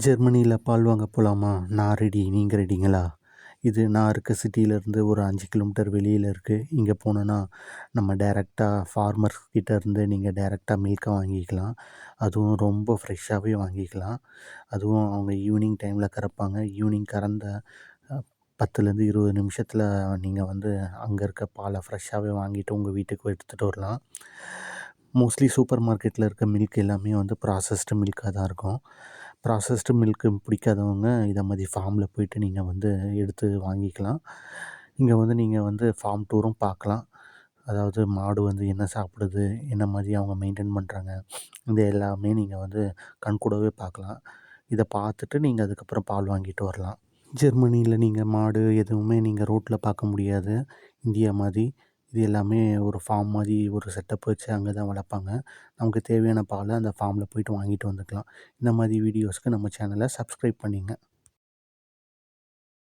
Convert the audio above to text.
ஜெர்மனியில் பால் வாங்க போகலாமா? நான் ரெடி. நீங்கள் ரெடிங்களா? இது நான் இருக்க சிட்டியிலேருந்து ஒரு 5 கிலோமீட்டர் வெளியில் இருக்குது. இங்கே போனோன்னா நம்ம டைரெக்டாக ஃபார்மர்ஸ் கிட்டேருந்து நீங்கள் டைரெக்டாக மில்கை வாங்கிக்கலாம். அதுவும் ரொம்ப ஃப்ரெஷ்ஷாகவே வாங்கிக்கலாம். அதுவும் அவங்க ஈவினிங் டைமில் கறப்பாங்க. ஈவினிங் கறந்த 10லேருந்து 20 நிமிஷத்தில் நீங்கள் அங்கே இருக்க பாலை ஃப்ரெஷ்ஷாகவே வாங்கிட்டு உங்கள் வீட்டுக்கு எடுத்துகிட்டு வரலாம். மோஸ்ட்லி சூப்பர் மார்க்கெட்டில் இருக்க மில்க் எல்லாமே ப்ராசஸ்டு மில்காக தான் இருக்கும். ப்ராசஸ்டு மில்க்கு பிடிக்காதவங்க இதை மாதிரி ஃபார்மில் போய்ட்டு நீங்கள் எடுத்து வாங்கிக்கலாம். இங்கே நீங்கள் ஃபார்ம் டூரும் பார்க்கலாம். அதாவது மாடு என்ன சாப்பிடுது, என்ன மாதிரி அவங்க மெயின்டைன் பண்ணுறாங்க, இது எல்லாமே நீங்கள் கண்கூடவே பார்க்கலாம். இதை பார்த்துட்டு நீங்கள் அதுக்கப்புறம் பால் வாங்கிட்டு வரலாம். ஜெர்மனியில் நீங்கள் மாடு எதுவுமே நீங்கள் ரோட்டில் பார்க்க முடியாது. இந்தியா மாதிரி இது எல்லாமே ஒரு ஃபார்ம் மாதிரி ஒரு செட்டப் வச்சு அங்கே தான் வளர்ப்பாங்க. நமக்கு தேவையான பாலை அந்த ஃபார்மில் போய்ட்டு வாங்கிட்டு வந்துக்கலாம். இந்த மாதிரி வீடியோஸ்க்கு நம்ம சேனலை சப்ஸ்கிரைப் பண்ணிங்க.